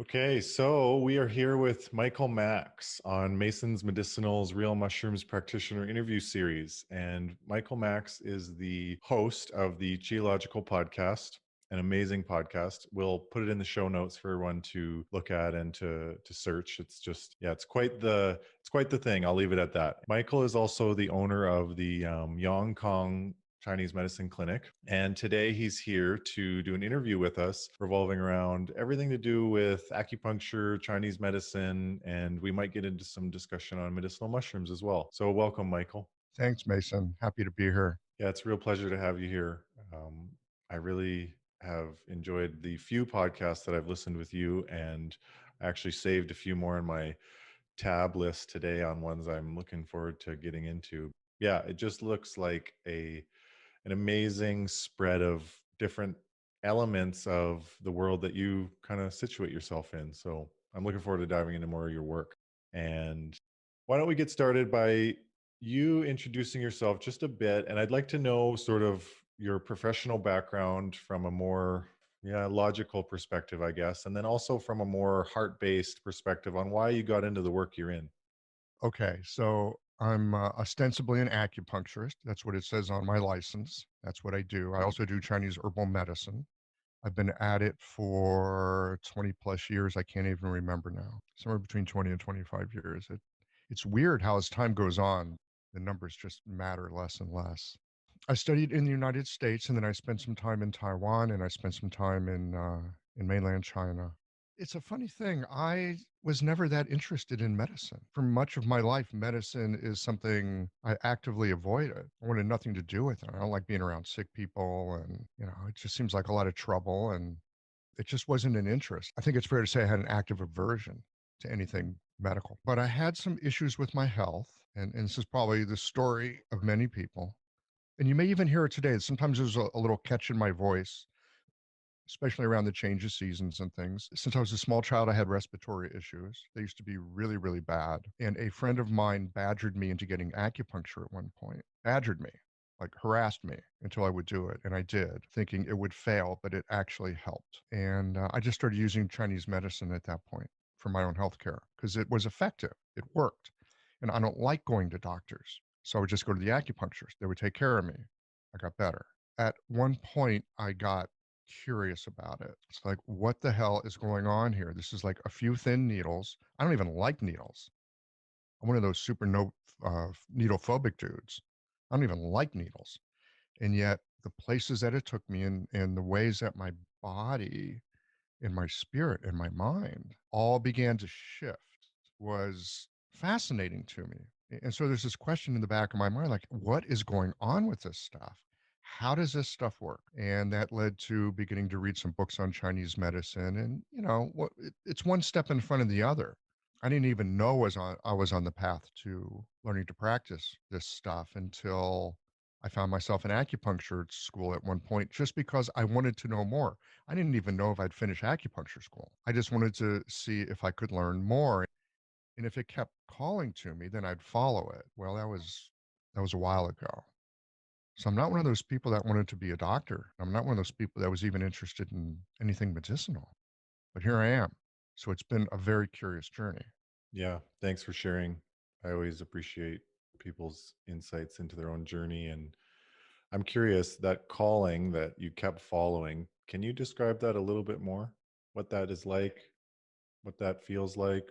Okay, so we are here with Michael Max on Mason's Medicinal's Real Mushrooms Practitioner interview series. And Michael Max is the host of the Geological podcast, an amazing podcast. We'll put it in the show notes for everyone to look at and to search. It's just, yeah, it's quite the thing. I'll leave it at that. Michael is also the owner of the Yong Kong Chinese Medicine Clinic. And today he's here to do an interview with us revolving around everything to do with acupuncture, Chinese medicine, and we might get into some discussion on medicinal mushrooms as well. So, welcome, Michael. Thanks, Mason. Happy to be here. Yeah, it's a real pleasure to have you here. Um, I really have enjoyed the few podcasts that I've listened with you, and I actually saved a few more in my tab list today on ones I'm looking forward to getting into. Yeah, it just looks like an amazing spread of different elements of the world that you kind of situate yourself in. So I'm looking forward to diving into more of your work. And why don't we get started by you introducing yourself just a bit? And I'd like to know sort of your professional background from a more logical perspective, I guess, and then also from a more heart-based perspective on why you got into the work you're in. Okay, so I'm ostensibly an acupuncturist. That's what it says on my license. That's what I do. I also do Chinese herbal medicine. I've been at it for 20 plus years. I can't even remember now. Somewhere between 20 and 25 years. It's weird how as time goes on, the numbers just matter less and less. I studied in the United States, and then I spent some time in Taiwan, and I spent some time in mainland China. It's a funny thing. I was never that interested in medicine. For much of my life, medicine is something I actively avoided. I wanted nothing to do with it. I don't like being around sick people, and it just seems like a lot of trouble, and it just wasn't an interest. I think it's fair to say I had an active aversion to anything medical. But I had some issues with my health, and this is probably the story of many people. And you may even hear it today. Sometimes there's a little catch in my voice, especially around the change of seasons and things. Since I was a small child, I had respiratory issues. They used to be really, really bad. And a friend of mine badgered me into getting acupuncture at one point. Badgered me, like harassed me until I would do it. And I did, thinking it would fail, but it actually helped. And I just started using Chinese medicine at that point for my own health care because it was effective. It worked. And I don't like going to doctors. So I would just go to the acupuncturist. They would take care of me. I got better. At one point, I got curious about it. It's like, what the hell is going on here? This is like a few thin needles. I don't even like needles. I'm one of those super needle phobic dudes. I don't even like needles. And yet, the places that it took me and the ways that my body and my spirit and my mind all began to shift was fascinating to me. And so there's this question in the back of my mind like, what is going on with this stuff? How does this stuff work? And that led to beginning to read some books on Chinese medicine. And, it's one step in front of the other. I didn't even know I was on the path to learning to practice this stuff until I found myself in acupuncture school at one point just because I wanted to know more. I didn't even know if I'd finish acupuncture school. I just wanted to see if I could learn more. And if it kept calling to me, then I'd follow it. Well, that was a while ago. So I'm not one of those people that wanted to be a doctor. I'm not one of those people that was even interested in anything medicinal. But here I am. So it's been a very curious journey. Yeah, thanks for sharing. I always appreciate people's insights into their own journey. And I'm curious that calling that you kept following, can you describe that a little bit more? What that is like, what that feels like?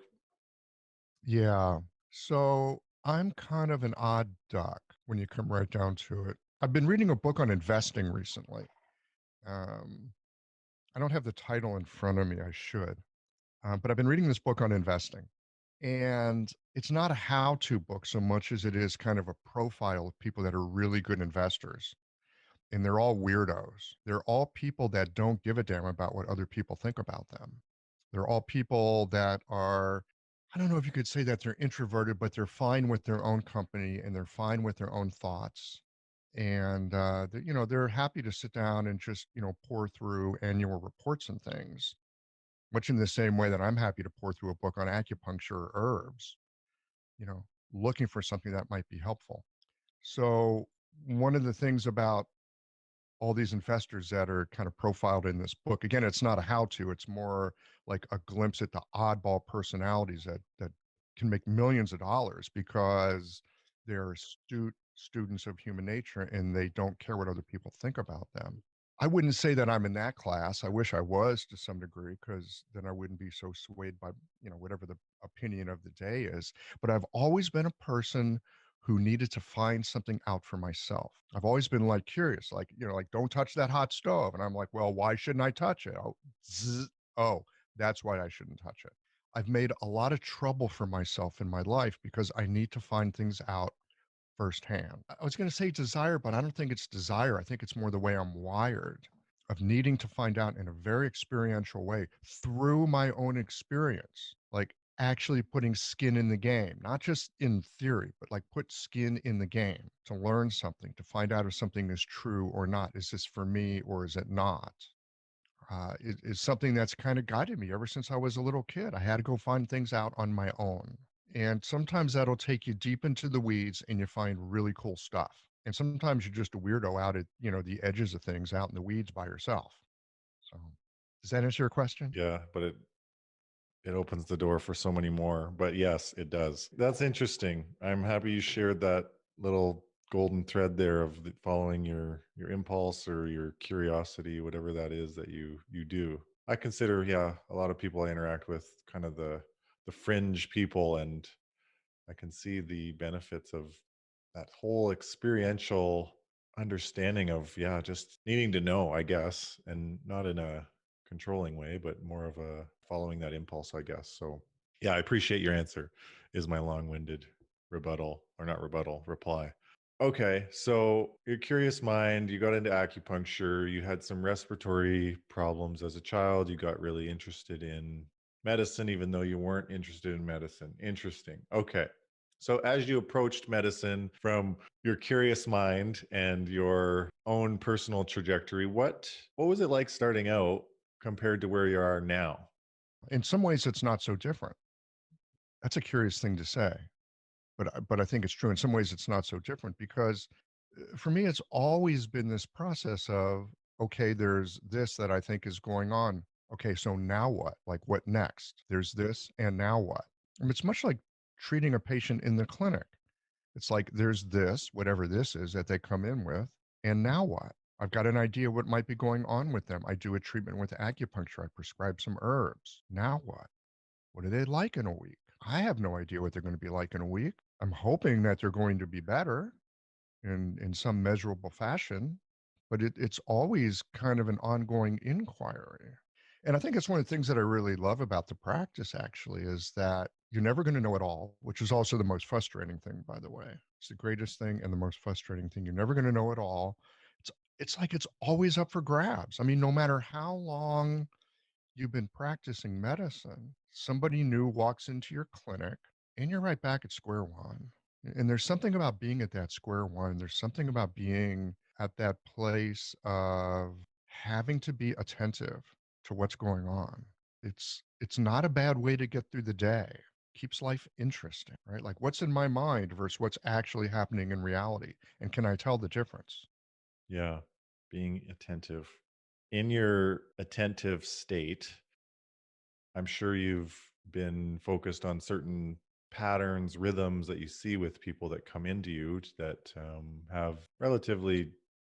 Yeah. So I'm kind of an odd duck when you come right down to it. I've been reading a book on investing recently. Um, I don't have the title in front of me. I should. But I've been reading this book on investing. And it's not a how to book so much as it is kind of a profile of people that are really good investors. And they're all weirdos. They're all people that don't give a damn about what other people think about them. They're all people that are, I don't know if you could say that they're introverted, but they're fine with their own company and they're fine with their own thoughts. And, they're happy to sit down and just, pour through annual reports and things, much in the same way that I'm happy to pour through a book on acupuncture or herbs, you know, looking for something that might be helpful. So, one of the things about all these investors that are kind of profiled in this book. Again, it's not a how-to, it's more like a glimpse at the oddball personalities that can make millions of dollars because they're astute students of human nature and they don't care what other people think about them. I wouldn't say that I'm in that class. I wish I was to some degree, because then I wouldn't be so swayed by, whatever the opinion of the day is. But I've always been a person who needed to find something out for myself. I've always been like curious, like, like, don't touch that hot stove. And I'm like, well, why shouldn't I touch it? Oh, oh, that's why I shouldn't touch it. I've made a lot of trouble for myself in my life because I need to find things out firsthand. I was going to say desire, but I don't think it's desire. I think it's more the way I'm wired, of needing to find out in a very experiential way through my own experience, like actually putting skin in the game, not just in theory, but like put skin in the game to learn something, to find out if something is true or not. Is this for me or is it not? Is something that's kind of guided me ever since I was a little kid. I had to go find things out on my own. And sometimes that'll take you deep into the weeds and you find really cool stuff. And sometimes you're just a weirdo out at, the edges of things out in the weeds by yourself. So does that answer your question? Yeah, but it opens the door for so many more. But yes, it does. That's interesting. I'm happy you shared that little golden thread there of following your impulse or your curiosity, whatever that is that you do. I consider, yeah, a lot of people I interact with kind of the fringe people, and I can see the benefits of that whole experiential understanding of, yeah, just needing to know, I guess, and not in a controlling way, but more of a following that impulse, I guess. So, yeah, I appreciate your answer, is my long winded rebuttal, or not rebuttal, reply. Okay, so your curious mind, you got into acupuncture, you had some respiratory problems as a child, you got really interested in medicine, even though you weren't interested in medicine. Interesting. Okay. So, as you approached medicine from your curious mind and your own personal trajectory, what was it like starting out compared to where you are now? In some ways, it's not so different. That's a curious thing to say, but I think it's true. In some ways, it's not so different because for me, it's always been this process of, okay, there's this that I think is going on. Okay, so now what? Like, what next? There's this, and now what? I mean, it's much like treating a patient in the clinic. It's like there's this, whatever this is that they come in with, and now what? I've got an idea what might be going on with them. I do a treatment with acupuncture. I prescribe some herbs. Now what? What are they like in a week? I have no idea what they're going to be like in a week. I'm hoping that they're going to be better in some measurable fashion, but it's always kind of an ongoing inquiry. And I think it's one of the things that I really love about the practice actually is that you're never going to know it all, which is also the most frustrating thing, by the way. It's the greatest thing and the most frustrating thing. You're never going to know it all. It's it's like it's always up for grabs. I mean, no matter how long you've been practicing medicine, somebody new walks into your clinic and you're right back at square one. And there's something about being at that square one. There's something about being at that place of having to be attentive to what's going on. It's not a bad way to get through the day. Keeps life interesting, right? Like what's in my mind versus what's actually happening in reality. And can I tell the difference? Yeah, being attentive. In your attentive state, I'm sure you've been focused on certain patterns, rhythms that you see with people that come into you that have relatively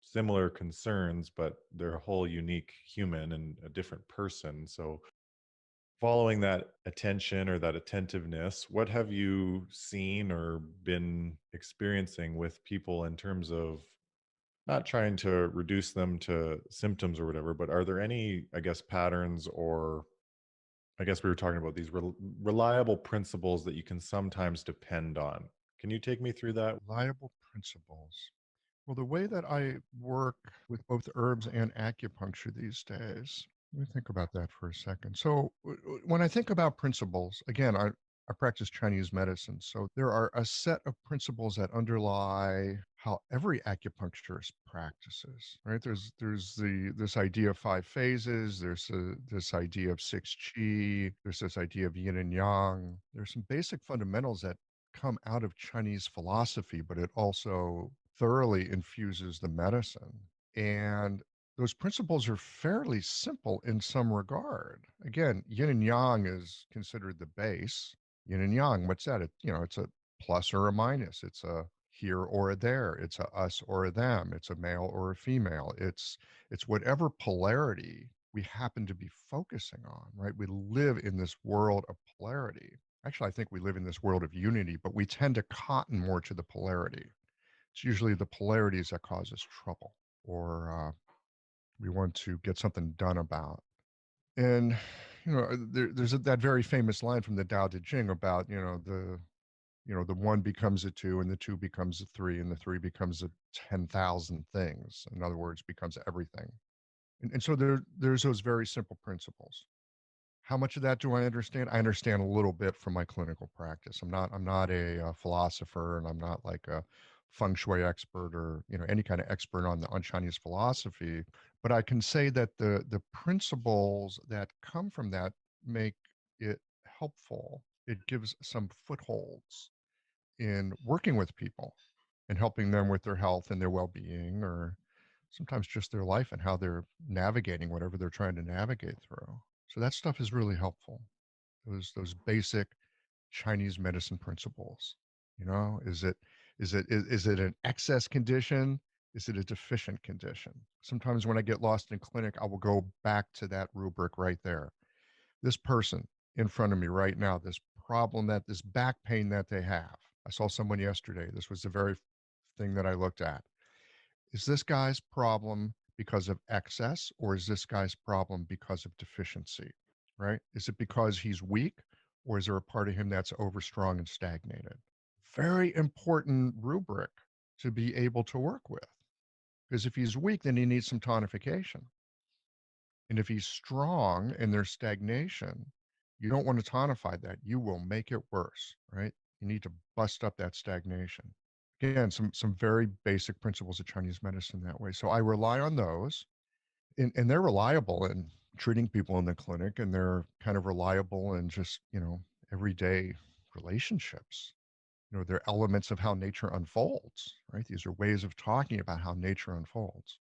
similar concerns, but they're a whole unique human and a different person. So, following that attention or that attentiveness, what have you seen or been experiencing with people in terms of not trying to reduce them to symptoms or whatever, but are there any, I guess, patterns, or I guess we were talking about these reliable principles that you can sometimes depend on? Can you take me through that? Reliable principles. Well, the way that I work with both herbs and acupuncture these days, let me think about that for a second. So, when I think about principles, again, I practice Chinese medicine. So, there are a set of principles that underlie how every acupuncturist practices, right? There's this idea of five phases, there's this idea of six qi, there's this idea of yin and yang. There's some basic fundamentals that come out of Chinese philosophy, but it also thoroughly infuses the medicine. And those principles are fairly simple in some regard. Again, yin and yang is considered the base. Yin and yang, what's that? It's a plus or a minus. It's a here or a there. It's a us or a them. It's a male or a female. It's whatever polarity we happen to be focusing on, right? We live in this world of polarity. Actually, I think we live in this world of unity, but we tend to cotton more to the polarity. It's usually the polarities that cause us trouble, or we want to get something done about. And there's that very famous line from the Tao Te Ching about the one becomes a two, and the two becomes a three, and the three becomes a 10,000 things. In other words, becomes everything. And so there's those very simple principles. How much of that do I understand? I understand a little bit from my clinical practice. I'm not a philosopher, and I'm not like a feng shui expert or any kind of expert on Chinese philosophy. But I can say that the principles that come from that make it helpful. It gives some footholds in working with people and helping them with their health and their well-being, or sometimes just their life and how they're navigating whatever they're trying to navigate through. So that stuff is really helpful. Those basic Chinese medicine principles. Is it an excess condition? Is it a deficient condition? Sometimes when I get lost in clinic, I will go back to that rubric right there. This person in front of me right now, this back pain that they have. I saw someone yesterday. This was the very thing that I looked at. Is this guy's problem because of excess, or is this guy's problem because of deficiency? Right? Is it because he's weak, or is there a part of him that's overstrong and stagnated? Very important rubric to be able to work with. Because if he's weak, then he needs some tonification. And if he's strong and there's stagnation, you don't want to tonify that. You will make it worse, right? You need to bust up that stagnation. Again, some very basic principles of Chinese medicine that way. So I rely on those, and they're reliable in treating people in the clinic, and they're kind of reliable in just everyday relationships. They're elements of how nature unfolds, right? These are ways of talking about how nature unfolds.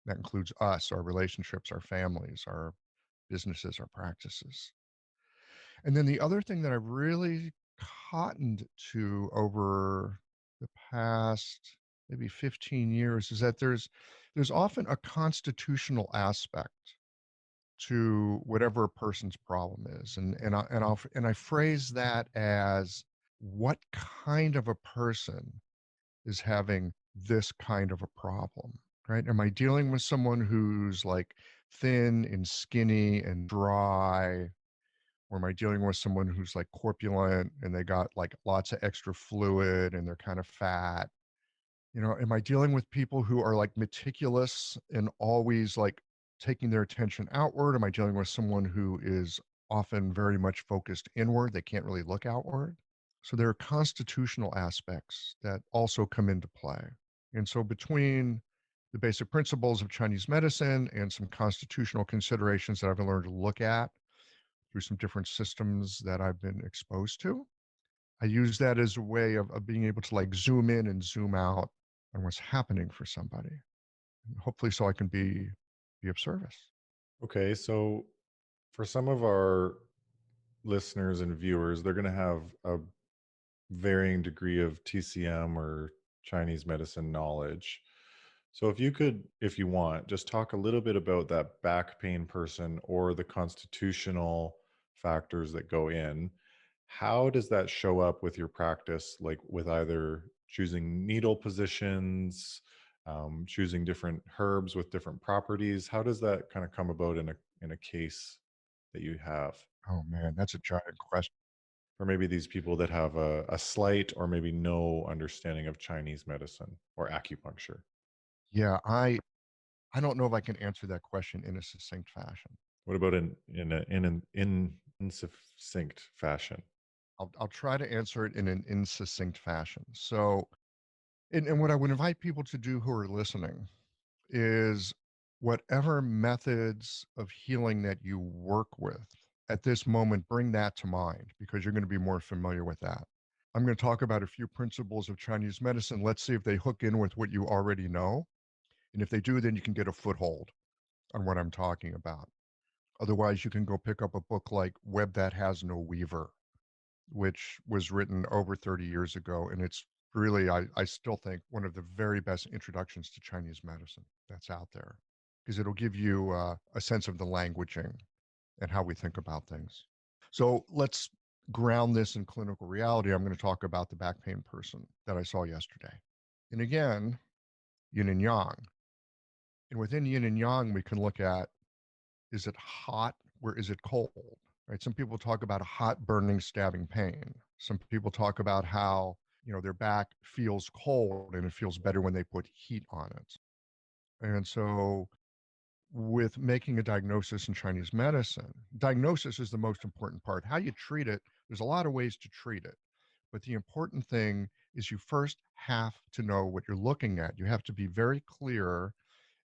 That includes us, our relationships, our families, our businesses, our practices. And then the other thing that I've really cottoned to over the past maybe 15 years is that there's often a constitutional aspect to whatever a person's problem is. And I phrase that as, what kind of a person is having this kind of a problem, right? Am I dealing with someone who's like thin and skinny and dry? Or am I dealing with someone who's like corpulent and they got like lots of extra fluid and they're kind of fat? Am I dealing with people who are like meticulous and always like taking their attention outward? Am I dealing with someone who is often very much focused inward? They can't really look outward. So there are constitutional aspects that also come into play. And so between the basic principles of Chinese medicine and some constitutional considerations that I've learned to look at through some different systems that I've been exposed to, I use that as a way of being able to like zoom in and zoom out on what's happening for somebody. And hopefully so I can be of service. Okay, so for some of our listeners and viewers, they're going to have a varying degree of TCM or Chinese medicine knowledge. So if you could, if you want, just talk a little bit about that back pain person or the constitutional factors that go in. How does that show up with your practice, like with either choosing needle positions, choosing different herbs with different properties? How does that kind of come about in a case that you have? Oh man, that's a giant question. For maybe these people that have a slight or maybe no understanding of Chinese medicine or acupuncture. Yeah, I don't know if I can answer that question in a succinct fashion. What about in insuccinct fashion? I'll try to answer it in an insuccinct fashion. So, and what I would invite people to do who are listening is, whatever methods of healing that you work with at this moment, bring that to mind, because you're going to be more familiar with that. I'm going to talk about a few principles of Chinese medicine. Let's see if they hook in with what you already know. And if they do, then you can get a foothold on what I'm talking about. Otherwise, you can go pick up a book like Web That Has No Weaver, which was written over 30 years ago. And it's really, I still think, one of the very best introductions to Chinese medicine that's out there, because it'll give you a sense of the languaging and how we think about things. So let's ground this in clinical reality. I'm going to talk about the back pain person that I saw yesterday. And again, yin and yang. And within yin and yang, we can look at, is it hot or is it cold? Right? Some people talk about a hot, burning, stabbing pain. Some people talk about how, their back feels cold and it feels better when they put heat on it. And so with making a diagnosis in Chinese medicine, diagnosis is the most important part. How you treat it, there's a lot of ways to treat it. But the important thing is you first have to know what you're looking at. You have to be very clear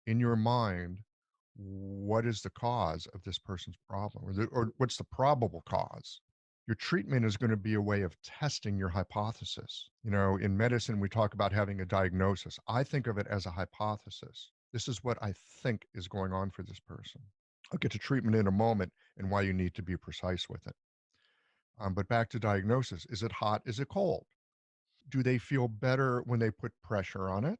in your mind what is the cause of this person's problem, or what's the probable cause. Your treatment is going to be a way of testing your hypothesis. In medicine, we talk about having a diagnosis. I think of it as a hypothesis. This is what I think is going on for this person. I'll get to treatment in a moment and why you need to be precise with it. But back to diagnosis. Is it hot? Is it cold? Do they feel better when they put pressure on it?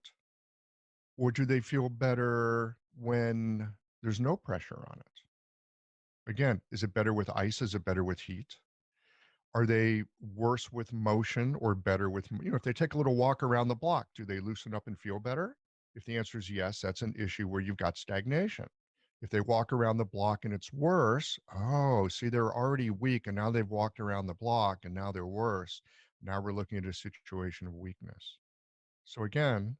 Or do they feel better when there's no pressure on it? Again, is it better with ice? Is it better with heat? Are they worse with motion or better with, if they take a little walk around the block, do they loosen up and feel better? If the answer is yes, that's an issue where you've got stagnation. If they walk around the block and it's worse, oh, see, they're already weak and now they've walked around the block and now they're worse. Now we're looking at a situation of weakness. So again,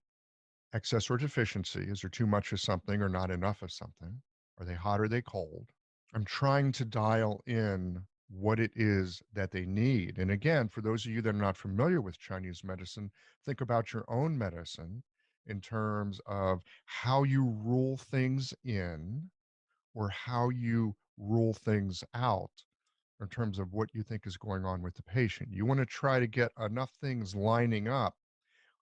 excess or deficiency. Is there too much of something or not enough of something? Are they hot or are they cold? I'm trying to dial in what it is that they need. And again, for those of you that are not familiar with Chinese medicine, think about your own medicine in terms of how you rule things in or how you rule things out in terms of what you think is going on with the patient. You want to try to get enough things lining up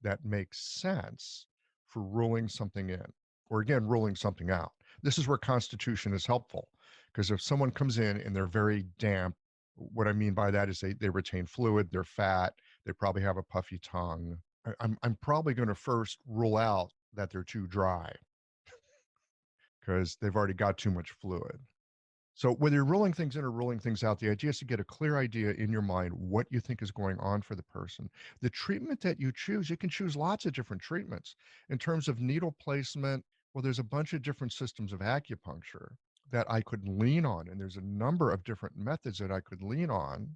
that makes sense for ruling something in, or again, ruling something out. This is where constitution is helpful, because if someone comes in and they're very damp, what I mean by that is they retain fluid, they're fat, they probably have a puffy tongue. I'm probably going to first rule out that they're too dry because they've already got too much fluid. So whether you're ruling things in or ruling things out, the idea is to get a clear idea in your mind what you think is going on for the person. The treatment that you choose, you can choose lots of different treatments. In terms of needle placement, well, there's a bunch of different systems of acupuncture that I could lean on, and there's a number of different methods that I could lean on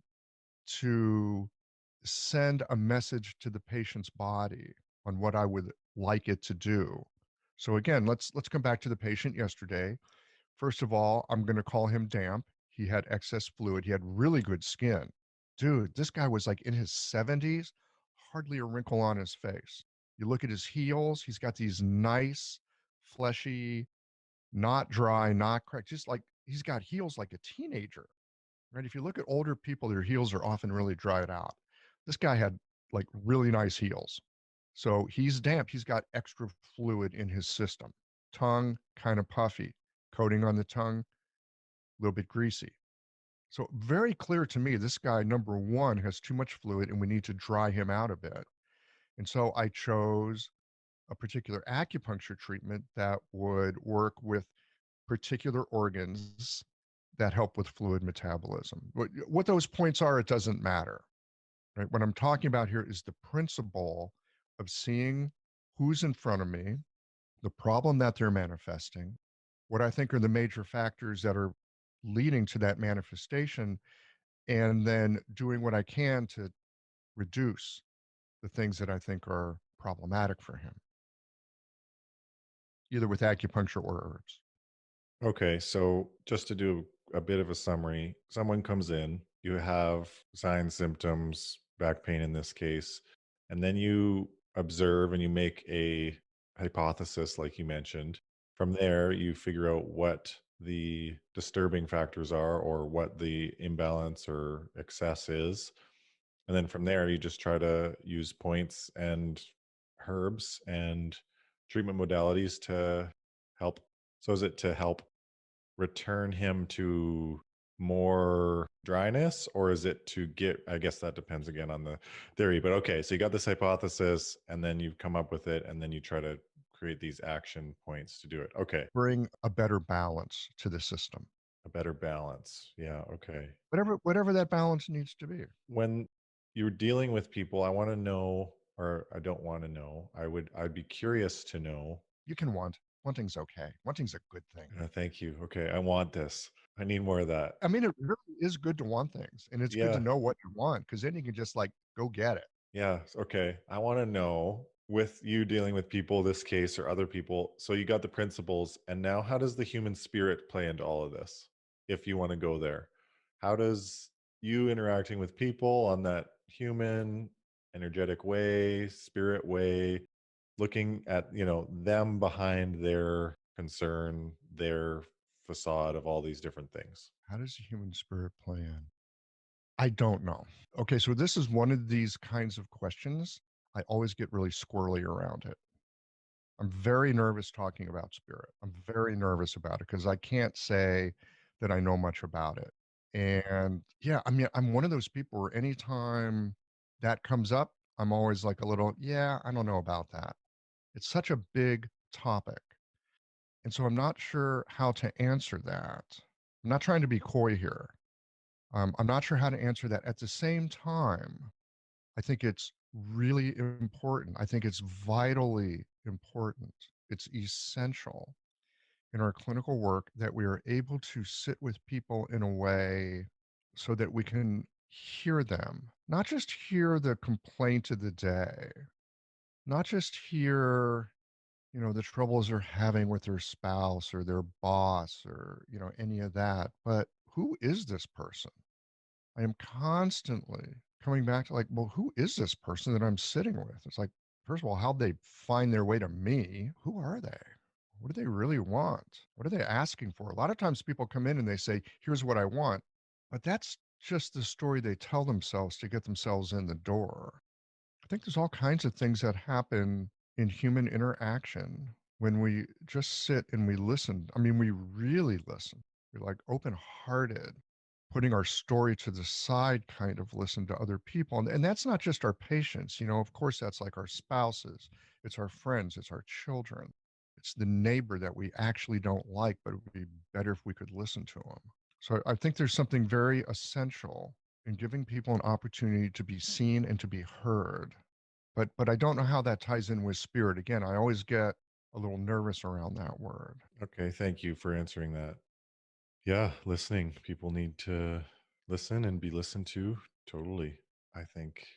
to send a message to the patient's body on what I would like it to do. So again, let's come back to the patient yesterday. First of all, I'm going to call him damp. He had excess fluid. He had really good skin. Dude, this guy was like in his 70s, hardly a wrinkle on his face. You look at his heels, he's got these nice, fleshy, not dry, not cracked, just like he's got heels like a teenager, right? If you look at older people, their heels are often really dried out. This guy had like really nice heels. So he's damp. He's got extra fluid in his system. Tongue kind of puffy, coating on the tongue, a little bit greasy. So very clear to me, this guy, number one, has too much fluid and we need to dry him out a bit. And so I chose a particular acupuncture treatment that would work with particular organs that help with fluid metabolism. What those points are, it doesn't matter. Right? What I'm talking about here is the principle of seeing who's in front of me, the problem that they're manifesting, what I think are the major factors that are leading to that manifestation, and then doing what I can to reduce the things that I think are problematic for him, either with acupuncture or herbs. Okay, so just to do a bit of a summary, someone comes in, you have signs, symptoms, back pain in this case, and then you observe and you make a hypothesis, like you mentioned. From there, you figure out what the disturbing factors are or what the imbalance or excess is. And then from there, you just try to use points and herbs and treatment modalities to help? So is it to help return him to more dryness, or is it to get, I guess that depends again on the theory, but okay, so you got this hypothesis and then you come up with it and then you try to create these action points to do it. Okay. Bring a better balance to the system, A better balance. Yeah, okay. whatever that balance needs to be. When you're dealing with people, I want to know, or I don't want to know. I'd be curious to know. You can want. Wanting's okay. Wanting's a good thing. Thank you. Okay, I want this. I need more of that. I mean, it really is good to want things, and it's good to Yeah, know what you want because then you can just like go get it. yeah. Okay. I want to know, with you dealing with people, this case or other people. So you got the principles, and now how does the human spirit play into all of this? If you want to go there, how does you interacting with people on that human, energetic way, spirit way, looking at, them behind their concern, their facade of all these different things? How does the human spirit play in? I don't know. Okay, so this is one of these kinds of questions. I always get really squirrely around it. I'm very nervous talking about spirit. I'm very nervous about it because I can't say that I know much about it. And yeah, I mean, I'm one of those people where anytime that comes up, I'm always like a little, yeah, I don't know about that. It's such a big topic. And so I'm not sure how to answer that. I'm not trying to be coy here. I'm not sure how to answer that. At the same time, I think it's really important. I think it's vitally important. It's essential in our clinical work that we are able to sit with people in a way so that we can hear them, not just hear the complaint of the day, not just hear, the troubles they're having with their spouse or their boss or, any of that, but who is this person? I am constantly coming back to like, well, who is this person that I'm sitting with? It's like, first of all, how'd they find their way to me? Who are they? What do they really want? What are they asking for? A lot of times people come in and they say, here's what I want. But that's just the story they tell themselves to get themselves in the door. I think there's all kinds of things that happen in human interaction when we just sit and we listen. I mean, we really listen. We're like open hearted, putting our story to the side, kind of listen to other people. And that's not just our patients, of course, that's like our spouses, it's our friends, it's our children, it's the neighbor that we actually don't like, but it would be better if we could listen to them. So I think there's something very essential in giving people an opportunity to be seen and to be heard. But I don't know how that ties in with spirit. Again, I always get a little nervous around that word. Okay, thank you for answering that. Yeah, listening. People need to listen and be listened to. Totally. I think.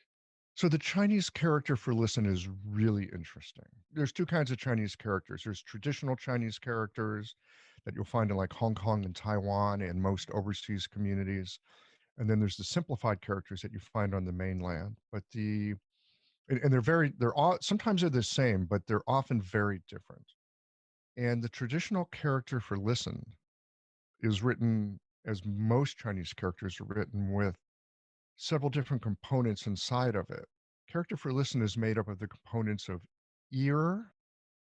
So the Chinese character for listen is really interesting. There's two kinds of Chinese characters. There's traditional Chinese characters that you'll find in like Hong Kong and Taiwan and most overseas communities. And then there's the simplified characters that you find on the mainland. But and they're all, sometimes they're the same, but they're often very different. And the traditional character for listen is written as most Chinese characters are written with several different components inside of it. Character for listen is made up of the components of ear,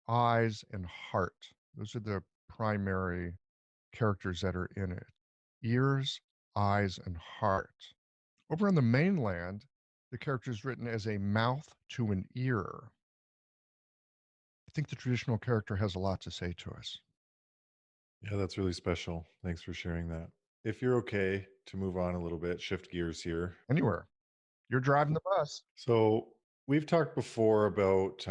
eyes, and heart. Those are the primary characters that are in it. Ears, eyes, and heart. Over on the mainland, the character is written as a mouth to an ear. I think the traditional character has a lot to say to us. Yeah, that's really special. Thanks for sharing that. If you're okay to move on a little bit, shift gears here. Anywhere. You're driving the bus. So we've talked before about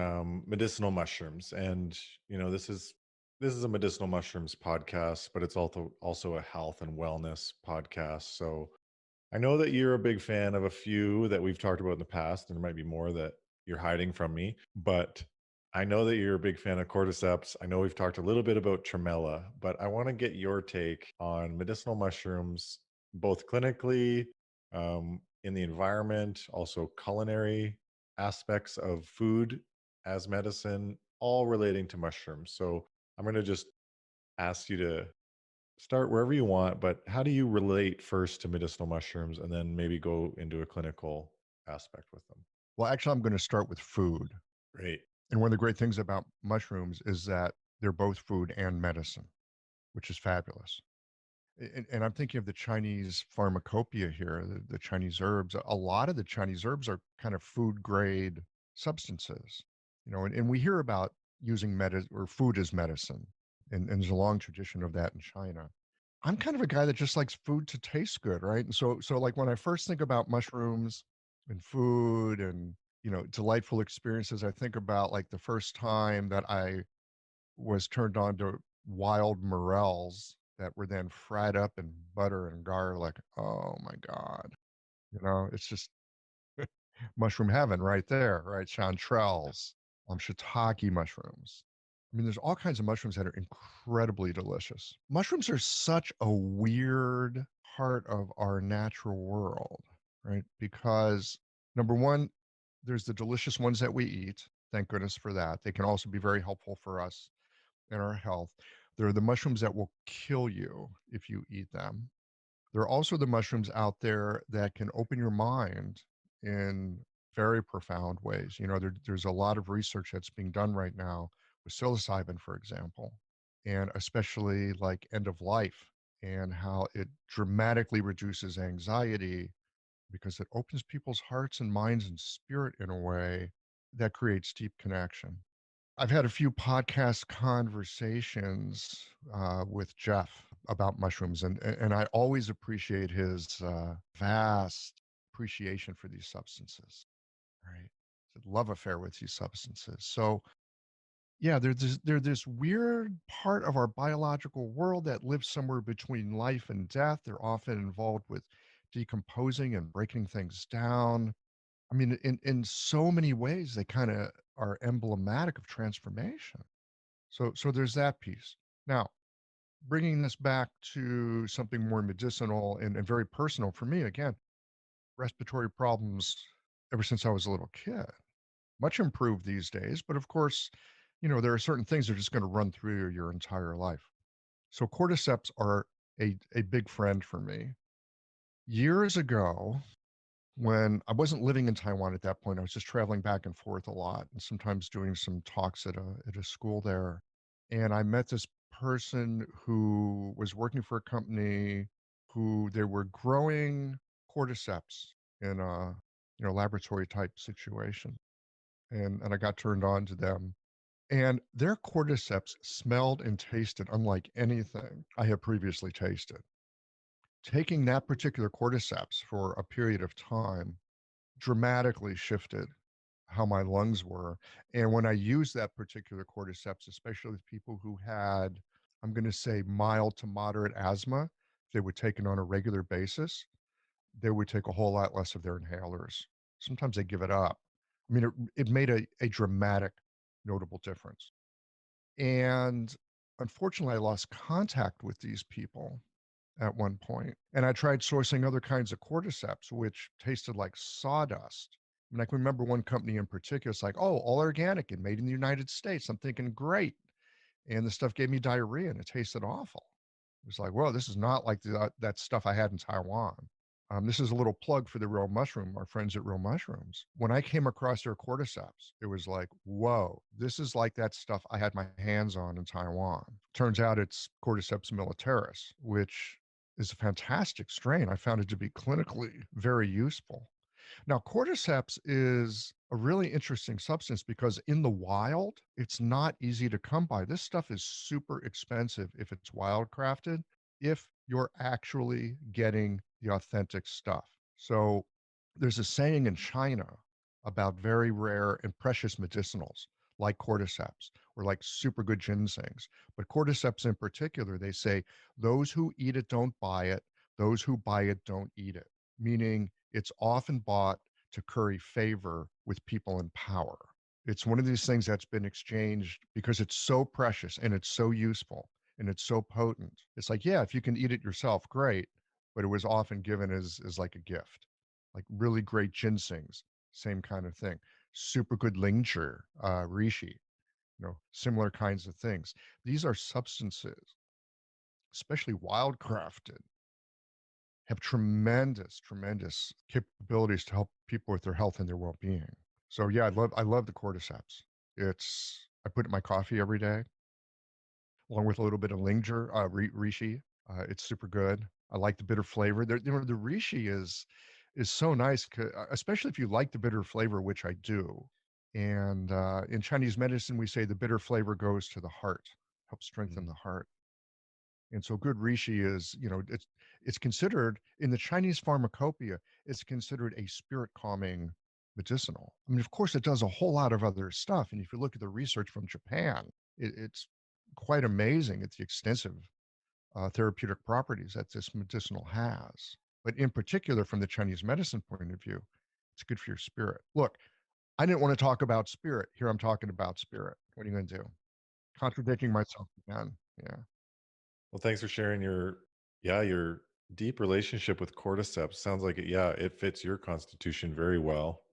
medicinal mushrooms, and this is a medicinal mushrooms podcast, but it's also a health and wellness podcast. So I know that you're a big fan of a few that we've talked about in the past, and there might be more that you're hiding from me, but I know that you're a big fan of cordyceps. I know we've talked a little bit about tremella, but I want to get your take on medicinal mushrooms, both clinically, in the environment, also culinary aspects of food as medicine, all relating to mushrooms. So I'm going to just ask you to start wherever you want, but how do you relate first to medicinal mushrooms and then maybe go into a clinical aspect with them? Well, actually, I'm going to start with food. Great. And one of the great things about mushrooms is that they're both food and medicine, which is fabulous. And I'm thinking of the Chinese pharmacopoeia here, the Chinese herbs. A lot of the Chinese herbs are kind of food grade substances, and we hear about using or food as medicine, and there's a long tradition of that in China. I'm kind of a guy that just likes food to taste good, right? And so like when I first think about mushrooms and food and delightful experiences, I think about like the first time that I was turned on to wild morels that were then fried up in butter and garlic. Oh my God. It's just mushroom heaven right there, right? Chanterelles, shiitake mushrooms. I mean, there's all kinds of mushrooms that are incredibly delicious. Mushrooms are such a weird part of our natural world, right? Because number one, there's the delicious ones that we eat. Thank goodness for that. They can also be very helpful for us and our health. There are the mushrooms that will kill you if you eat them. There are also the mushrooms out there that can open your mind in very profound ways. There's a lot of research that's being done right now with psilocybin, for example, and especially like end of life and how it dramatically reduces anxiety because it opens people's hearts and minds and spirit in a way that creates deep connection. I've had a few podcast conversations with Jeff about mushrooms, and I always appreciate his vast appreciation for these substances. Right, it's a love affair with these substances. So yeah, they're this weird part of our biological world that lives somewhere between life and death. They're often involved with decomposing and breaking things down. I mean, in so many ways, they kind of are emblematic of transformation. So there's that piece. Now, bringing this back to something more medicinal and very personal for me, again, respiratory problems ever since I was a little kid. Much improved these days, but of course, there are certain things that are just going to run through your entire life. So cordyceps are a big friend for me. Years ago, when I wasn't living in Taiwan at that point, I was just traveling back and forth a lot and sometimes doing some talks at a school there. And I met this person who was working for a company who they were growing cordyceps in a laboratory type situation. And I got turned on to them. And their cordyceps smelled and tasted unlike anything I had previously tasted. Taking that particular cordyceps for a period of time dramatically shifted how my lungs were. And when I used that particular cordyceps, especially with people who had, I'm going to say, mild to moderate asthma, if they would take it on a regular basis, they would take a whole lot less of their inhalers. Sometimes they give it up. I mean, it made a dramatic, notable difference. And unfortunately, I lost contact with these people at one point, and I tried sourcing other kinds of cordyceps, which tasted like sawdust. I mean, I can remember one company in particular. It's like, oh, all organic and made in the United States. I'm thinking, great. And the stuff gave me diarrhea and it tasted awful. It was like, whoa, this is not like that stuff I had in Taiwan. This is a little plug for the Real Mushroom, our friends at Real Mushrooms. When I came across their cordyceps, it was like, whoa, this is like that stuff I had my hands on in Taiwan. Turns out it's Cordyceps militaris, which is a fantastic strain. I found it to be clinically very useful. Now, cordyceps is a really interesting substance because in the wild, it's not easy to come by. This stuff is super expensive if it's wildcrafted, if you're actually getting the authentic stuff. So there's a saying in China about very rare and precious medicinals like cordyceps or like super good ginsengs. But cordyceps in particular, they say those who eat it don't buy it, those who buy it don't eat it, meaning it's often bought to curry favor with people in power. It's one of these things that's been exchanged because it's so precious and it's so useful and it's so potent. It's like, yeah, if you can eat it yourself, great. But it was often given as like a gift, like really great ginsengs, same kind of thing. Super good lingzhi, reishi, similar kinds of things. These are substances, especially wildcrafted, have tremendous capabilities to help people with their health and their well-being. So yeah, I love the cordyceps. I put it in my coffee every day, along with a little bit of linger, reishi. It's super good. I like the bitter flavor. The reishi is so nice, especially if you like the bitter flavor, which I do. And in Chinese medicine, we say the bitter flavor goes to the heart, helps strengthen Mm, the heart. And so good reishi is, it's considered in the Chinese pharmacopoeia, it's considered a spirit calming medicinal. I mean, of course, it does a whole lot of other stuff. And if you look at the research from Japan, it's quite amazing at the extensive therapeutic properties that this medicinal has. But in particular, from the Chinese medicine point of view, it's good for your spirit. Look, I didn't want to talk about spirit. Here I'm talking about spirit. What are you going to do? Contradicting myself again. Yeah. well, thanks for sharing your deep relationship with cordyceps. Sounds like it fits your constitution very well.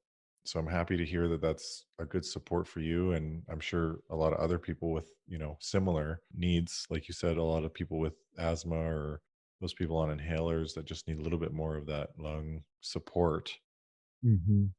So I'm happy to hear that that's a good support for you, and I'm sure a lot of other people with, similar needs, like you said, a lot of people with asthma or those people on inhalers that just need a little bit more of that lung support. Mhm.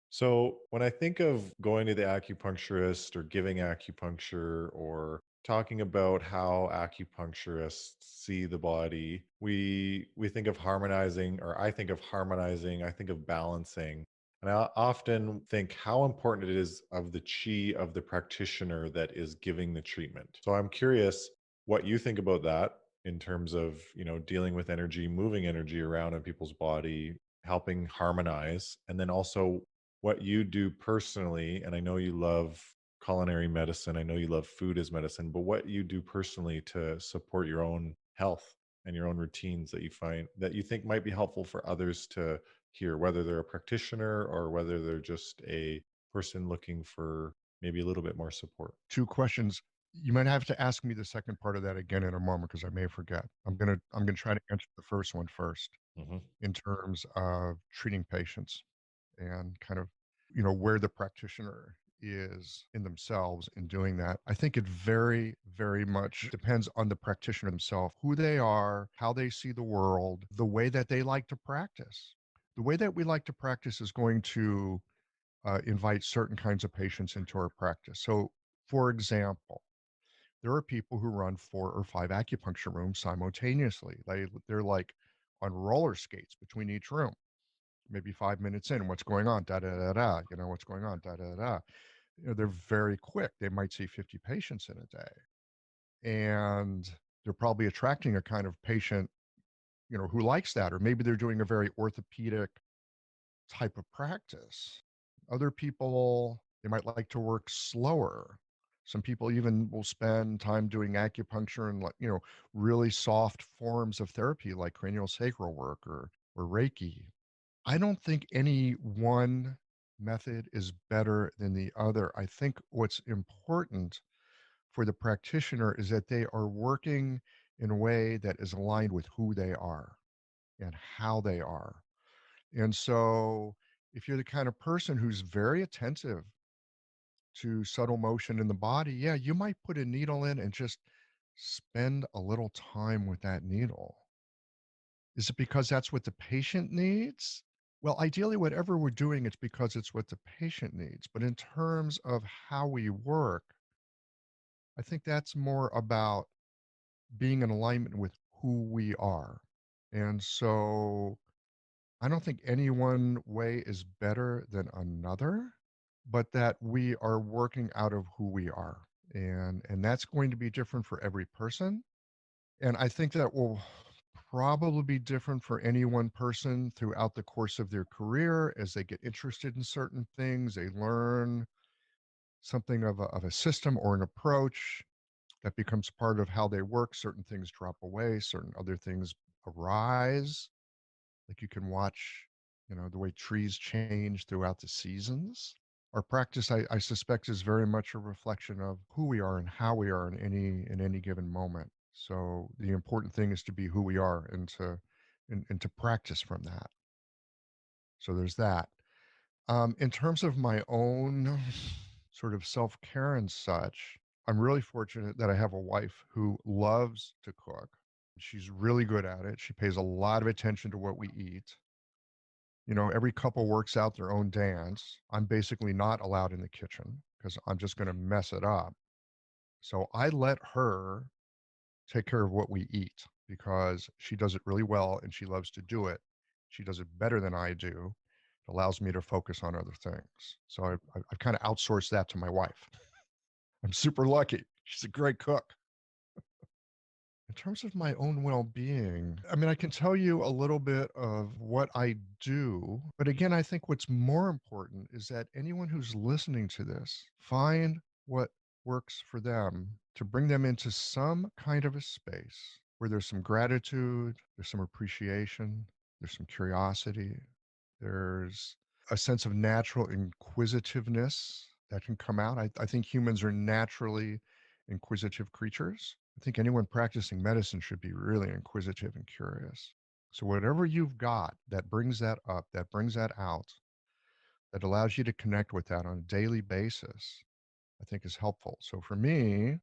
So, when I think of going to the acupuncturist or giving acupuncture or talking about how acupuncturists see the body, we think of harmonizing, or I think of harmonizing, I think of balancing. And I often think how important it is of the chi of the practitioner that is giving the treatment. So I'm curious what you think about that in terms of, dealing with energy, moving energy around in people's body, helping harmonize, and then also what you do personally. And I know you love culinary medicine, I know you love food as medicine, but what you do personally to support your own health and your own routines that you find that you think might be helpful for others to hear, whether they're a practitioner or whether they're just a person looking for maybe a little bit more support. 2 questions. You might have to ask me the second part of that again in a moment because I may forget. I'm gonna try to answer the first one first Hmm. in terms of treating patients and kind of, where the practitioner is in themselves in doing that. I think it very, very much depends on the practitioner themselves, who they are, how they see the world, the way that they like to practice. The way that we like to practice is going to invite certain kinds of patients into our practice. So, for example, there are people who run 4 or 5 acupuncture rooms simultaneously. They're like on roller skates between each room. Maybe 5 minutes in, what's going on? Da da da da. What's going on? Da da da. They're very quick. They might see 50 patients in a day, and they're probably attracting a kind of patient, who likes that, or maybe they're doing a very orthopedic type of practice. Other people, they might like to work slower. Some people even will spend time doing acupuncture and like, really soft forms of therapy like cranial sacral work or Reiki. I don't think any one method is better than the other. I think what's important for the practitioner is that they are working in a way that is aligned with who they are and how they are. And so, if you're the kind of person who's very attentive to subtle motion in the body, yeah, you might put a needle in and just spend a little time with that needle. Is it because that's what the patient needs? Well, ideally, whatever we're doing, it's because it's what the patient needs. But in terms of how we work, I think that's more about being in alignment with who we are. And so I don't think any one way is better than another, but that we are working out of who we are. And that's going to be different for every person. And I think that will probably be different for any one person throughout the course of their career as they get interested in certain things. They learn something of a system or an approach that becomes part of how they work. Certain things drop away, certain other things arise. Like you can watch, the way trees change throughout the seasons. Our practice, I suspect, is very much a reflection of who we are and how we are in any given moment. So the important thing is to be who we are and to practice from that. So there's that. In terms of my own sort of self care and such, I'm really fortunate that I have a wife who loves to cook. She's really good at it. She pays a lot of attention to what we eat. Every couple works out their own dance. I'm basically not allowed in the kitchen. because I'm just going to mess it up. So I let her take care of what we eat because she does it really well and she loves to do it. She does it better than I do. It allows me to focus on other things. So I've kind of outsourced that to my wife. I'm super lucky. She's a great cook. In terms of my own well being, I mean, I can tell you a little bit of what I do. But again, I think what's more important is that anyone who's listening to this find what works for them to bring them into some kind of a space where there's some gratitude, there's some appreciation, there's some curiosity, there's a sense of natural inquisitiveness that can come out. I think humans are naturally inquisitive creatures. I think anyone practicing medicine should be really inquisitive and curious. So, whatever you've got that brings that up, that brings that out, that allows you to connect with that on a daily basis, I think is helpful. So, for me,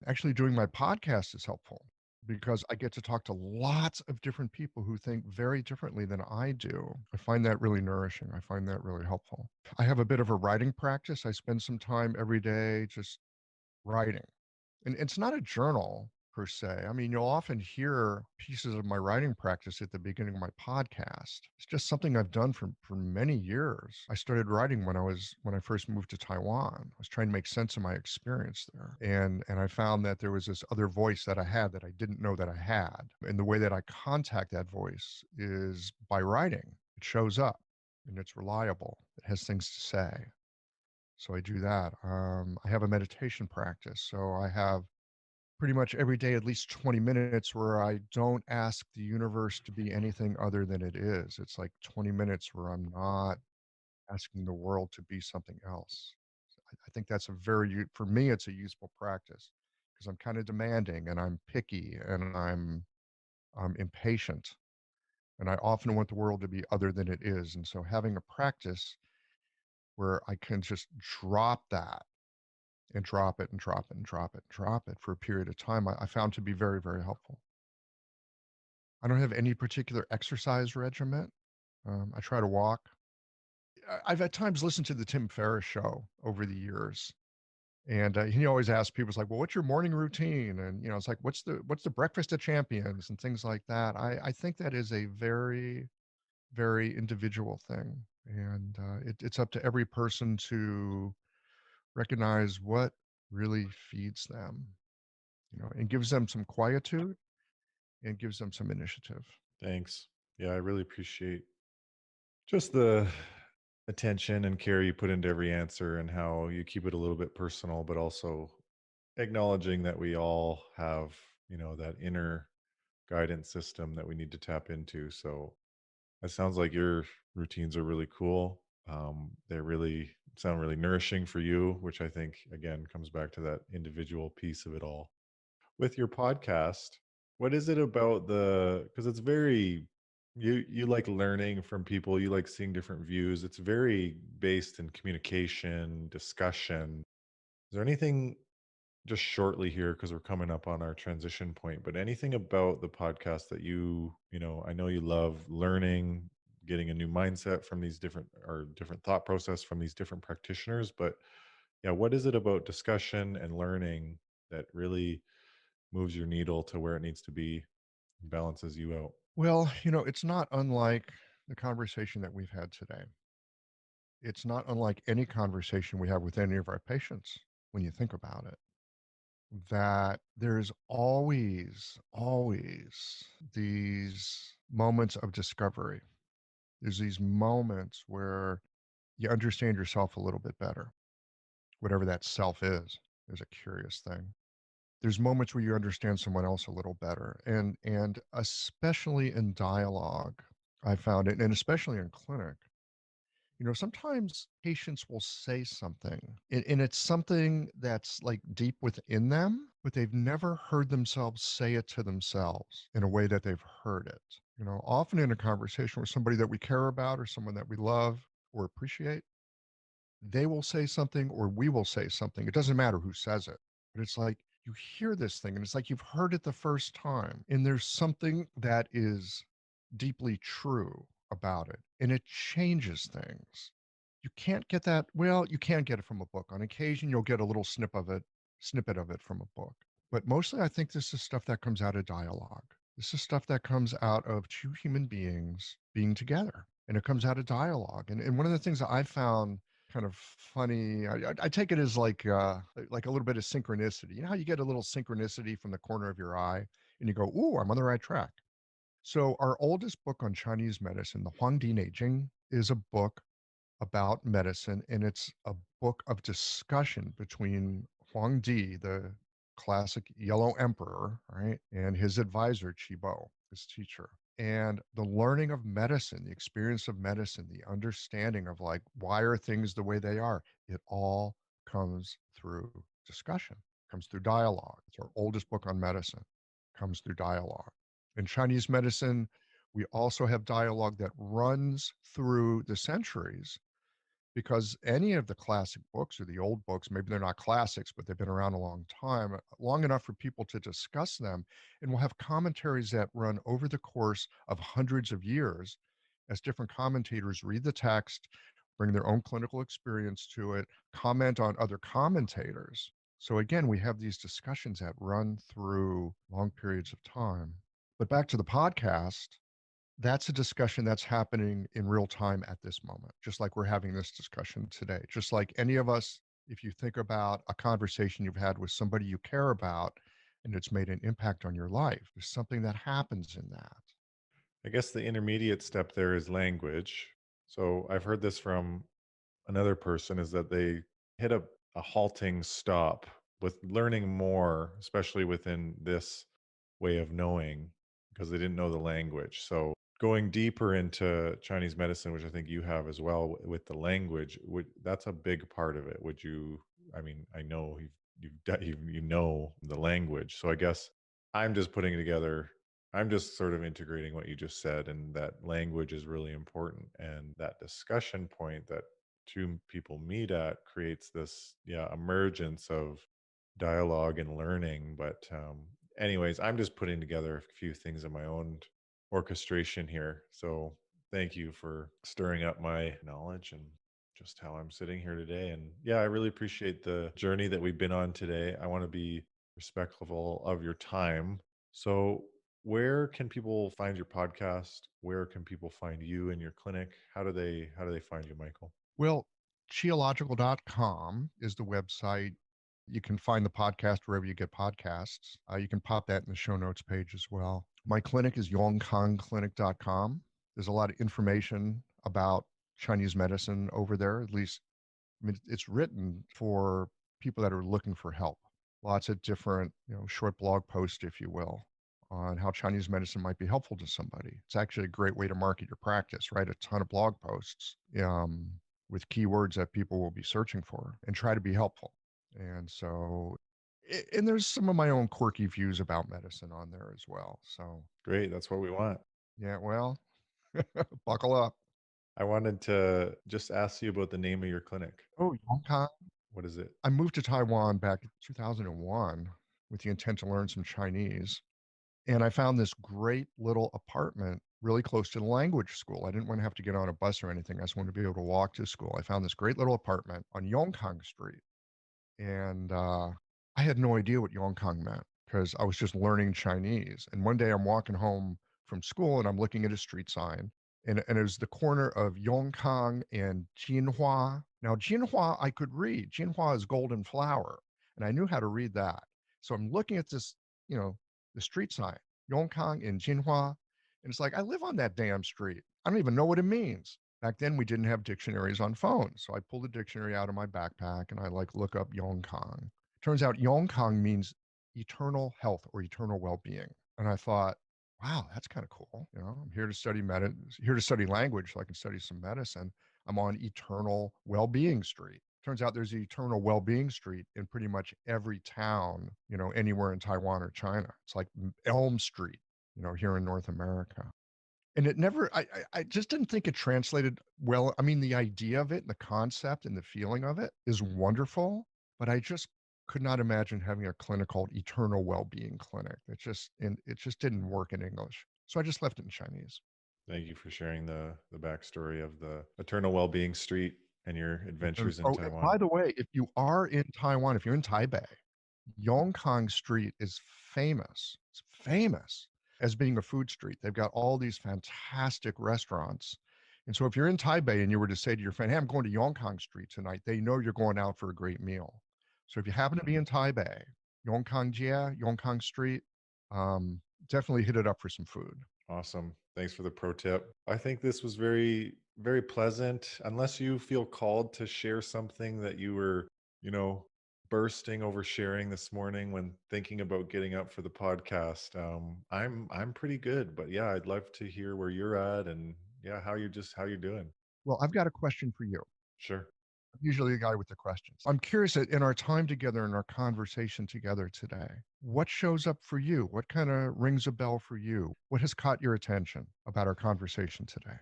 actually doing my podcast is helpful because I get to talk to lots of different people who think very differently than I do. I find that really nourishing. I find that really helpful. I have a bit of a writing practice. I spend some time every day just writing. And it's not a journal per se. I mean, you'll often hear pieces of my writing practice at the beginning of my podcast. It's just something I've done for many years. I started writing when I first moved to Taiwan. I was trying to make sense of my experience there. And I found that there was this other voice that I had that I didn't know that I had. And the way that I contact that voice is by writing. It shows up and it's reliable. It has things to say. So I do that. I have a meditation practice. So I have pretty much every day at least 20 minutes where I don't ask the universe to be anything other than it is. It's like 20 minutes where I'm not asking the world to be something else. I think that's for me, it's a useful practice because I'm kind of demanding and I'm picky and I'm impatient. And I often want the world to be other than it is. And so having a practice where I can just drop that and drop it and drop it and drop it and drop it for a period of time, I found to be very, very helpful. I don't have any particular exercise regimen. I try to walk. I've at times listened to the Tim Ferriss show over the years, and he always asks people, "It's like, well, what's your morning routine?" And it's like, "What's the breakfast of champions?" and things like that. I think that is a very, very individual thing, and it's up to every person to recognize what really feeds them, and gives them some quietude and gives them some initiative. Thanks. Yeah, I really appreciate just the attention and care you put into every answer and how you keep it a little bit personal, but also acknowledging that we all have, that inner guidance system that we need to tap into. So it sounds like your routines are really cool. They really sound really nourishing for you, which I think again comes back to that individual piece of it all. With your podcast, what is it about because it's very you like learning from people, you like seeing different views. It's very based in communication, discussion. Is there anything just shortly here because we're coming up on our transition point, but anything about the podcast that I know you love learning, getting a new mindset from these different thought process from these different practitioners, but yeah, what is it about discussion and learning that really moves your needle to where it needs to be, balances you out? Well, it's not unlike the conversation that we've had today. It's not unlike any conversation we have with any of our patients when you think about it, that there's always these moments of discovery. There's these moments where you understand yourself a little bit better, whatever that self is a curious thing. There's moments where you understand someone else a little better. And especially in dialogue, I found it, and especially in clinic, sometimes patients will say something, and it's something that's like deep within them, but they've never heard themselves say it to themselves in a way that they've heard it. Often in a conversation with somebody that we care about or someone that we love or appreciate, they will say something or we will say something. It doesn't matter who says it, but it's like you hear this thing and it's like you've heard it the first time. And there's something that is deeply true about it and it changes things. You can't get that. Well, you can get it from a book. On occasion, you'll get a little snippet of it from a book. But mostly, I think this is stuff that comes out of dialogue. This is stuff that comes out of two human beings being together, and it comes out of dialogue. And one of the things that I found kind of funny, I take it as like a little bit of synchronicity. You know how you get a little synchronicity from the corner of your eye, and you go, "Ooh, I'm on the right track." So our oldest book on Chinese medicine, the Huangdi Neijing, is a book about medicine, and it's a book of discussion between Huang Di, the classic yellow emperor, right, and his advisor Bo, his teacher. And the learning of medicine, the experience of medicine, the understanding of like why are things the way they are, it all comes through discussion, comes through dialogue. It's our oldest book on medicine, comes through dialogue. In Chinese medicine, we also have dialogue that runs through the centuries because any of the classic books or the old books, maybe they're not classics, but they've been around a long time, long enough for people to discuss them. And we'll have commentaries that run over the course of hundreds of years as different commentators read the text, bring their own clinical experience to it, comment on other commentators. So again, we have these discussions that run through long periods of time. But back to the podcast, that's a discussion that's happening in real time at this moment, just like we're having this discussion today. Just like any of us, if you think about a conversation you've had with somebody you care about and it's made an impact on your life, there's something that happens in that. I guess the intermediate step there is language. So I've heard this from another person is that they hit a halting stop with learning more, especially within this way of knowing, because they didn't know the language. So going deeper into Chinese medicine, which I think you have as well with the language, that's a big part of it. Would you? I mean, I know you know the language, so I guess I'm just putting together. I'm just sort of integrating what you just said, and that language is really important, and that discussion point that two people meet at creates this emergence of dialogue and learning. But anyways, I'm just putting together a few things in my own orchestration here. So thank you for stirring up my knowledge and just how I'm sitting here today. And yeah, I really appreciate the journey that we've been on today. I want to be respectful of your time. So where can people find your podcast? Where can people find you in your clinic? How do they find you, Michael? Well, geological.com is the website. You can find the podcast wherever you get podcasts. You can pop that in the show notes page as well. My clinic is yongkangclinic.com. There's a lot of information about Chinese medicine over there. At least, I mean, it's written for people that are looking for help. Lots of different, short blog posts, if you will, on how Chinese medicine might be helpful to somebody. It's actually a great way to market your practice, right? A ton of blog posts with keywords that people will be searching for and try to be helpful. And so, and there's some of my own quirky views about medicine on there as well. So, Great, that's what we want. yeah, well, buckle up. I wanted to just ask you about the name of your clinic. Oh, Yongkang. What is it? I moved to Taiwan back in 2001 with the intent to learn some Chinese. And I found this great little apartment really close to the language school. I didn't want to have to get on a bus or anything. I just wanted to be able to walk to school. I found this great little apartment on Yongkang Street. And I had no idea what Yongkang meant because I was just learning Chinese. And one day I'm walking home from school and I'm looking at a street sign. And it was the corner of Yongkang and Jinhua. Now, Jinhua, I could read. Jinhua is golden flower. And I knew how to read that. So I'm looking at this, the street sign, Yongkang and Jinhua. And it's like, I live on that damn street. I don't even know what it means. Back then, we didn't have dictionaries on phones. So I pulled a dictionary out of my backpack and I look up Yongkang. Turns out Yongkang means eternal health or eternal well-being. And I thought, wow, that's kind of cool. I'm here to study here to study language so I can study some medicine. I'm on Eternal Well-Being Street. Turns out there's Eternal Well-Being Street in pretty much every town, anywhere in Taiwan or China. It's like Elm Street, here in North America. And it never, I just didn't think it translated well. I mean, the idea of it and the concept and the feeling of it is wonderful, but I just could not imagine having a clinic called Eternal Wellbeing Clinic. It just didn't work in English. So I just left it in Chinese. Thank you for sharing the backstory of the Eternal Wellbeing Street. and your And adventures in oh, by Taiwan. the way, if you are in Taiwan, if you're in Taipei, Yongkang Street is famous. It's famous as being a food street. They've got all these fantastic restaurants. And so if you're in Taipei and you were to say to your friend, "Hey, I'm going to Yongkang Street tonight," they know you're going out for a great meal. So if you happen to be in Taipei, Yongkang Jia, Yongkang Street, definitely hit it up for some food. Awesome. Thanks for the pro tip. I think this was very, very pleasant. Unless you feel called to share something that you were, you know, bursting over sharing this morning when thinking about getting up for the podcast. I'm pretty good, but yeah, I'd love to hear where you're at and yeah, how you're doing. Well, I've got a question for you. Sure. I'm usually the guy with the questions. I'm curious that in our time together, in our conversation together today, what shows up for you? What kind of rings a bell for you? What has caught your attention about our conversation today?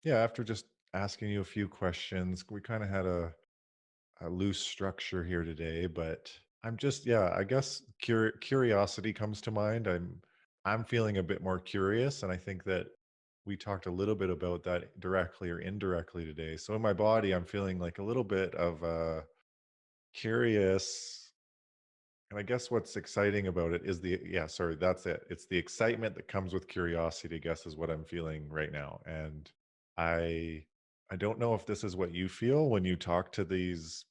Yeah, after just asking you a few questions, we kind of had a loose structure here today, but I'm just yeah, I guess curiosity comes to mind. I'm feeling a bit more curious, and I think that we talked a little bit about that directly or indirectly today. So in my body, I'm feeling like a little bit of curious, and I guess what's exciting about it is the yeah, sorry, that's it. It's the excitement that comes with curiosity, I guess is what I'm feeling right now. And I I don't know if this is what you feel when you talk to these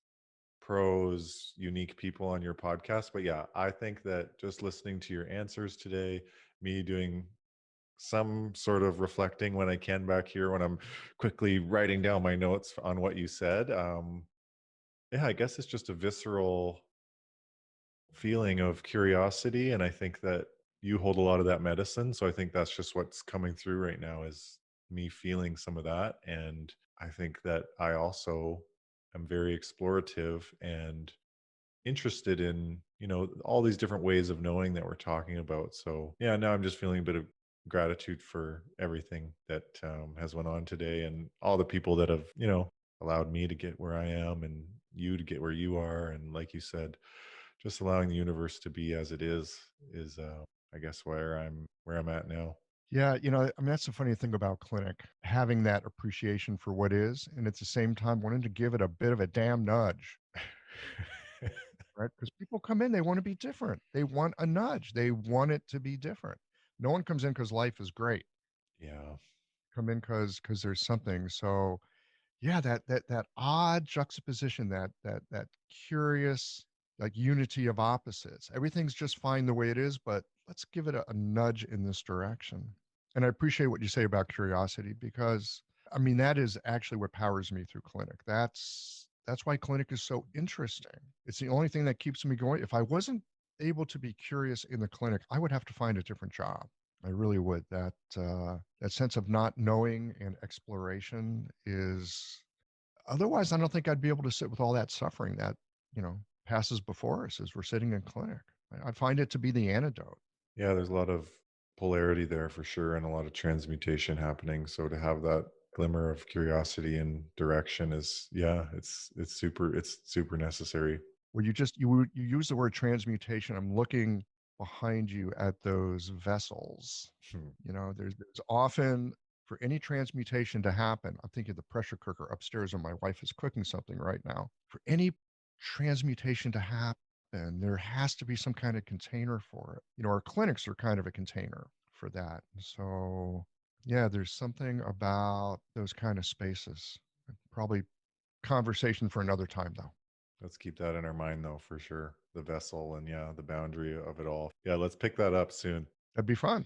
pros, unique people on your podcast. But yeah, I think that just listening to your answers today, me doing some sort of reflecting when I can back here, when I'm quickly writing down my notes on what you said. Yeah, I guess it's just a visceral feeling of curiosity. And I think that you hold a lot of that medicine. So I think that's just what's coming through right now is me feeling some of that. And I think that I also am very explorative and interested in all these different ways of knowing that we're talking about. So yeah, now I'm just feeling a bit of gratitude for everything that has went on today and all the people that have allowed me to get where I am and you to get where you are. And like you said, just allowing the universe to be as it is I guess where I'm at now. Yeah, I mean, that's the funny thing about clinic, having that appreciation for what is, and at the same time wanting to give it a bit of a damn nudge, right? Because people come in, they want to be different. They want a nudge. They want it to be different. No one comes in because life is great. Yeah, Come in because there's something. So yeah, that odd juxtaposition, that curious, like unity of opposites. Everything's just fine the way it is, but let's give it a nudge in this direction. And I appreciate what you say about curiosity because I mean that is actually what powers me through clinic. That's why clinic is so interesting. It's the only thing that keeps me going. If I wasn't able to be curious in the clinic, I would have to find a different job. I really would. That sense of not knowing and exploration is otherwise I don't think I'd be able to sit with all that suffering that, passes before us as we're sitting in clinic. I find it to be the antidote. yeah, there's a lot of polarity there for sure and a lot of transmutation happening. So to have that glimmer of curiosity and direction is yeah, it's super necessary. Where you use the word transmutation. I'm looking behind you at those vessels. Hmm. There's often for any transmutation to happen, I'm thinking of the pressure cooker upstairs and my wife is cooking something right now. For any transmutation to happen, there has to be some kind of container for it. Our clinics are kind of a container for that. So, yeah, there's something about those kind of spaces. Probably conversation for another time, though. Let's keep that in our mind though, for sure. The vessel and yeah, the boundary of it all. Yeah, let's pick that up soon. That'd be fun.